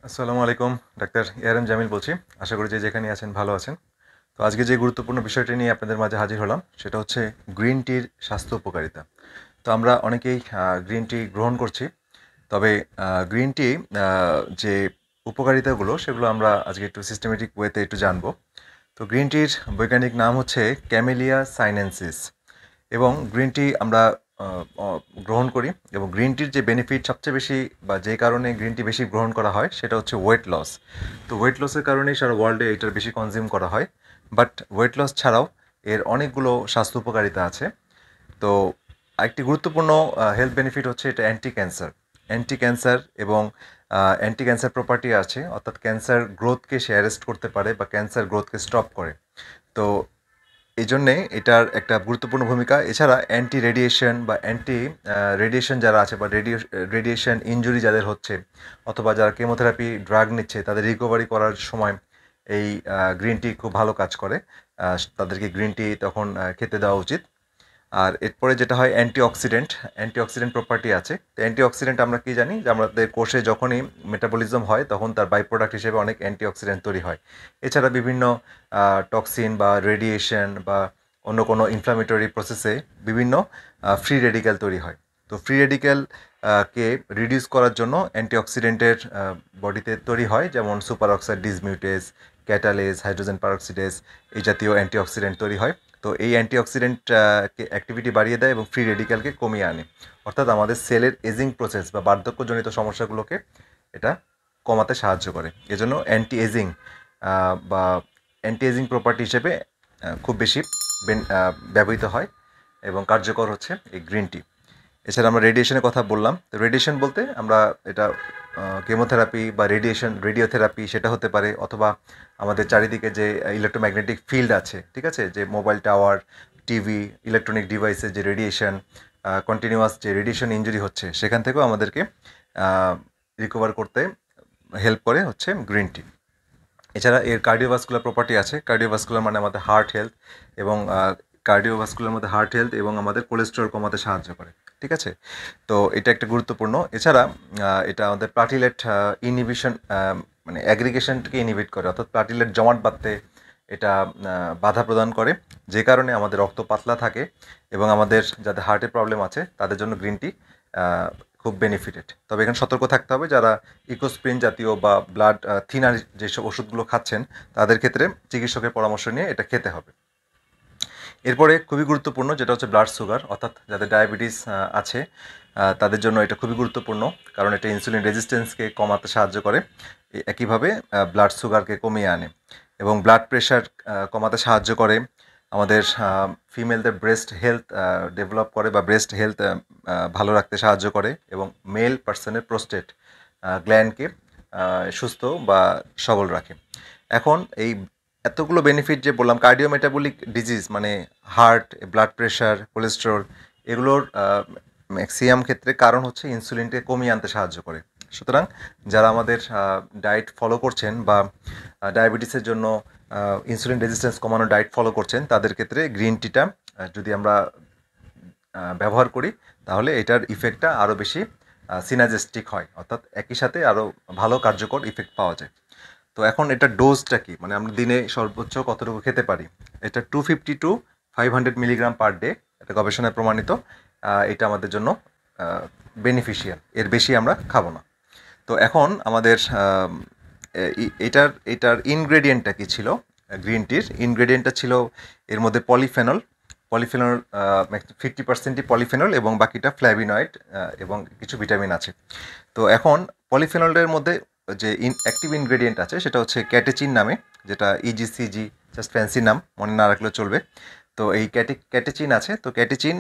আসসালামু আলাইকুম। Doctor ARM Jamil বলছি। আশা করি যে যেখানে আছেন ভালো আছেন। তো আজকে যে গুরুত্বপূর্ণ বিষয়টি নিয়ে আপনাদের মাঝে হাজির হলাম সেটা হচ্ছে গ্রিন টির স্বাস্থ্য উপকারিতা। তো আমরা অনেকেই গ্রিন টি গ্রহণ করছি। তবে গ্রিন টি যে উপকারিতাগুলো সেগুলো আমরা আজকে একটু সিস্টেমেটিক ওয়েতে একটু জানবো। তো গ্রিন টির বৈজ্ঞানিক নাম হচ্ছে ক্যামেলিয়া সাইনেনসিস এবং গ্রিন টি আমরা আ অ গ্রহণ করি এবং গ্রিন টির যে বেনিফিট সবচেয়ে বেশি বা যে কারণে গ্রিন টি বেশি গ্রহণ করা হয় সেটা হচ্ছে ওয়েট লস। তো ওয়েট লসের কারণেই সারা ওয়ার্ল্ডে এটার বেশি কনজিউম করা হয়। বাট ওয়েট লস ছাড়াও এর অনেকগুলো স্বাস্থ্য উপকারিতা আছে। তো আরেকটি গুরুত্বপূর্ণ হেলথ বেনিফিট হচ্ছে এটা অ্যান্টি ক্যান্সার। অ্যান্টি ক্যান্সার এবং অ্যান্টি ক্যান্সার প্রপার্টি আছে, অর্থাৎ ক্যান্সার গ্রোথকে সে অ্যারেস্ট করতে পারে বা ক্যান্সার গ্রোথকে স্টপ করে। তো এইজন্যে এটার একটা গুরুত্বপূর্ণ ভূমিকা। এছাড়া অ্যান্টি রেডিয়েশন বা অ্যান্টি রেডিয়েশন যারা আছে বা রেডিয়েশন ইনজুরি যাদের হচ্ছে অথবা যারা কেমোথেরাপি ড্রাগ নিচ্ছে তাদের রিকভারি করার সময় এই গ্রিন টি খুব ভালো কাজ করে। তাদেরকে গ্রিন টি তখন খেতে দেওয়া উচিত। আর এরপরে যেটা হয় অ্যান্টিঅক্সিডেন্ট প্রপার্টি আছে। তো অ্যান্টিঅক্সিডেন্ট আমরা কি জানি যে আমাদের কোষে যখনই মেটাবলিজম হয় তখন তার বাই প্রোডাক্ট হিসেবে অনেক অ্যান্টিঅক্সিডেন্ট তৈরি হয়। এছাড়া বিভিন্ন টক্সিন বা রেডিয়েশন বা অন্য কোনো ইনফ্ল্যামেটরি প্রসেসে বিভিন্ন ফ্রি রেডিক্যাল তৈরি হয়। তো ফ্রি রেডিক্যাল কে রিডিউস করার জন্য অ্যান্টিঅক্সিডেন্টের বডিতে তৈরি হয়, যেমন superoxide dismutase, catalase, hydrogen peroxidase এই জাতীয় অ্যান্টিঅক্সিডেন্ট তৈরি হয়। তো এই অ্যান্টিঅক্সিডেন্ট কে অ্যাক্টিভিটি বাড়িয়ে দেয় এবং ফ্রি রেডিক্যালকে কমিয়ে আনে। অর্থাৎ আমাদের সেলের এজিং প্রসেস বা বার্ধক্যজনিত সমস্যাগুলোকে এটা কমাতে সাহায্য করে। এজন্য বা অ্যান্টি এজিং প্রপার্টি হিসেবে খুব বেশি ব্যবহৃত হয় এবং কার্যকর হচ্ছে এই গ্রিন টি। এছাড়া আমরা রেডিয়েশনের কথা বললাম। তো রেডিয়েশন বলতে আমরা এটা কেমোথেরাপি বা রেডিওথেরাপি সেটা হতে পারে, অথবা আমাদের চারিদিকে যে ইলেকট্রোম্যাগনেটিক ফিল্ড আছে, ঠিক আছে? যে মোবাইল টাওয়ার, টিভি, ইলেকট্রনিক ডিভাইসের যে রেডিয়েশন, কন্টিনিউয়াস যে রেডিয়েশন ইনজুরি হচ্ছে সেখান থেকেও আমাদেরকে রিকভার করতে হেল্প করে হচ্ছে গ্রিন টি। এছাড়া এর কার্ডিওভাস্কুলার প্রপার্টি আছে। কার্ডিওভাস্কুলার মানে আমাদের হার্ট হেলথ এবং কার্ডিওভাস্কুলার মধ্যে হার্ট হেলথ এবং আমাদের কোলেস্টেরল কমাতে সাহায্য করে। ঠিক আছে? তো এটা একটা গুরুত্বপূর্ণ। এছাড়া এটা আমাদের প্লাটিলেট ইনহিবিশন মানে অ্যাগ্রিগেশনকে ইনহিবিট করে, অর্থাৎ প্লাটিলেট জমাট বাঁধতে এটা বাধা প্রদান করে। যে কারণে আমাদের রক্ত পাতলা থাকে এবং আমাদের যাদের হার্টের প্রবলেম আছে তাদের জন্য গ্রিন টি খুব বেনিফিটেড। তবে এখানে সতর্ক থাকতে হবে, যারা ইকোস্প্রিন জাতীয় বা ব্লাড থিনার যেসব ওষুধগুলো খাচ্ছেন তাদের ক্ষেত্রে চিকিৎসকের পরামর্শ নিয়ে এটা খেতে হবে। এরপরে খুবই গুরুত্বপূর্ণ যেটা হচ্ছে ব্লাড সুগার, অর্থাৎ যাদের ডায়াবেটিস আছে তাদের জন্য এটা খুবই গুরুত্বপূর্ণ, কারণ এটা ইনসুলিন রেজিস্ট্যান্সকে কমাতে সাহায্য করে। একইভাবে ব্লাড সুগারকে কমিয়ে আনে এবং ব্লাড প্রেশার কমাতে সাহায্য করে। আমাদের ফিমেলদের ব্রেস্ট হেলথ ডেভেলপ করে বা ব্রেস্ট হেলথ ভালো রাখতে সাহায্য করে এবং মেল পার্সনের প্রোস্টেট গ্ল্যান্ডকে সুস্থ বা সবল রাখে। এখন এই এতগুলো বেনিফিট যে বললাম, কার্ডিওমেটাবলিক ডিজিজ মানে হার্ট, ব্লাড প্রেশার, কোলেস্টেরল, এগুলোর ম্যাক্সিমাম ক্ষেত্রে কারণ হচ্ছে ইনসুলিনকে কমিয়ে আনতে সাহায্য করে। সুতরাং যারা আমাদের ডায়েট ফলো করছেন বা ডায়াবেটিসের জন্য ইনসুলিন রেজিস্ট্যান্স কমানো ডায়েট ফলো করছেন তাদের ক্ষেত্রে গ্রিন টিটা যদি আমরা ব্যবহার করি তাহলে এটার ইফেক্টটা আরও বেশি সিনার্জিস্টিক হয়, অর্থাৎ একই সাথে আরও ভালো কার্যকর ইফেক্ট পাওয়া যায়। তো এখন এটার ডোজটা কি, মানে আমরা দিনে সর্বোচ্চ কতটুকু খেতে পারি? এটা 250 টু 500 মিলিগ্রাম পার ডে, এটা গবেষণায় প্রমাণিত। এটা আমাদের জন্য বেনিফিশিয়াল, এর বেশি আমরা খাবো না। তো এখন আমাদের এটার ইনগ্রেডিয়েন্টটা কী ছিল? গ্রিন টির ইনগ্রেডিয়েন্টটা ছিল এর মধ্যে পলিফেনল। 50%ই পলিফেনল এবং বাকিটা ফ্ল্যাভিনয়েড এবং কিছু ভিটামিন আছে। তো এখন পলিফেনলের মধ্যে যে অ্যাক্টিভ ইনগ্রেডিয়েন্ট আছে সেটা হচ্ছে ক্যাটেচিন নামে, যেটা ইজিসিজি, জাস্ট ফ্যান্সি নাম, মনে না রাখলেও চলবে। তো এই ক্যাটেচিন আছে। তো ক্যাটেচিন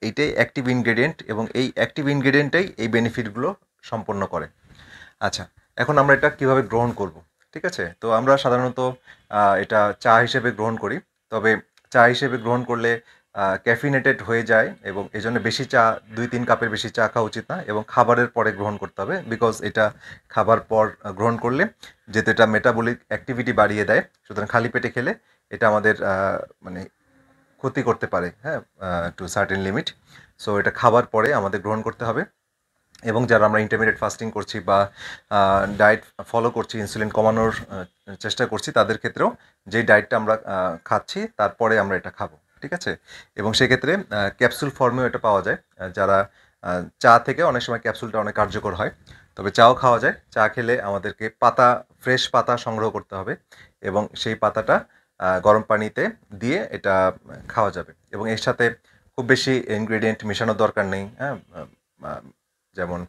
এইটাই অ্যাক্টিভ ইনগ্রেডিয়েন্ট এবং এই অ্যাক্টিভ ইনগ্রেডিয়েন্টটাই এই বেনিফিটগুলো সম্পন্ন করে। আচ্ছা, এখন আমরা এটা কিভাবে গ্রহণ করব? ঠিক আছে? তো আমরা সাধারণত এটা চা হিসেবে গ্রহণ করি। তবে চা হিসেবে গ্রহণ করলে ক্যাফিনেটেড হয়ে যায় এবং এজন্য বেশি চা, ২-৩ কাপের বেশি চা খাওয়া উচিত না এবং খাবারের পরে গ্রহণ করতে হবে। বিকজ এটা খাবার পর গ্রহণ করলে যেহেতু এটা মেটাবলিক অ্যাক্টিভিটি বাড়িয়ে দেয়, সুতরাং খালি পেটে খেলে এটা আমাদের মানে ক্ষতি করতে পারে, হ্যাঁ? To certain limit. সো এটা খাবার পরে আমাদের গ্রহণ করতে হবে। এবং যারা আমরা ইন্টারমিডিয়েট ফাস্টিং করছি বা ডায়েট ফলো করছি, ইনসুলিন কমানোর চেষ্টা করছি, তাদের ক্ষেত্রেও যেই ডায়েটটা আমরা খাচ্ছি তারপরে আমরা এটা খাবো, ঠিক আছে? এবং সেক্ষেত্রে ক্যাপসুল ফর্মেও এটা পাওয়া যায়। যারা চা থেকে অনেক সময় ক্যাপসুলটা অনেক কার্যকর হয়, তবে চাও খাওয়া যায়। চা খেলে আমাদেরকে ফ্রেশ পাতা সংগ্রহ করতে হবে এবং সেই পাতাটা গরম পানিতে দিয়ে এটা খাওয়া যাবে। এবং এর সাথে খুব বেশি ইনগ্রেডিয়েন্ট মেশানোর দরকার নেই, হ্যাঁ? যেমন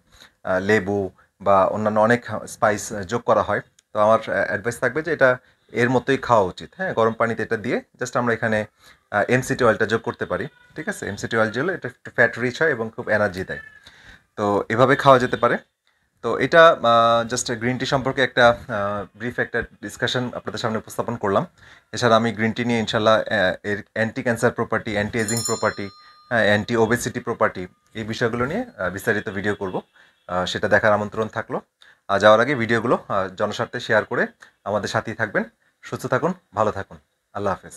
লেবু বা অন্যান্য অনেক স্পাইস যোগ করা হয়। তো আমার অ্যাডভাইস থাকবে যে এটা এর মতোই খাওয়া উচিত, হ্যাঁ? গরম পানিতে এটা দিয়ে জাস্ট আমরা এখানে এমসিটি অয়েলটা যোগ করতে পারি, ঠিক আছে? এমসিটি অয়েল যেগুলো এটা একটু ফ্যাট রিচ হয় এবং খুব এনার্জি দেয়। তো এভাবে খাওয়া যেতে পারে। তো এটা জাস্ট গ্রিন টি সম্পর্কে একটা ব্রিফ একটা ডিসকাশন আপনাদের সামনে উপস্থাপন করলাম। এছাড়া আমি গ্রিন টি নিয়ে ইনশাল্লাহ এর anti cancer property, anti aging property, anti obesity property, এই বিষয়গুলো নিয়ে বিস্তারিত ভিডিও করব। সেটা দেখার আমন্ত্রণ থাকলো। যাওয়ার আগে ভিডিওগুলো জনস্বার্থে শেয়ার করে আমাদের সাথেই থাকবেন। সুস্থ থাকুন, ভালো থাকুন। আল্লাহ হাফেজ।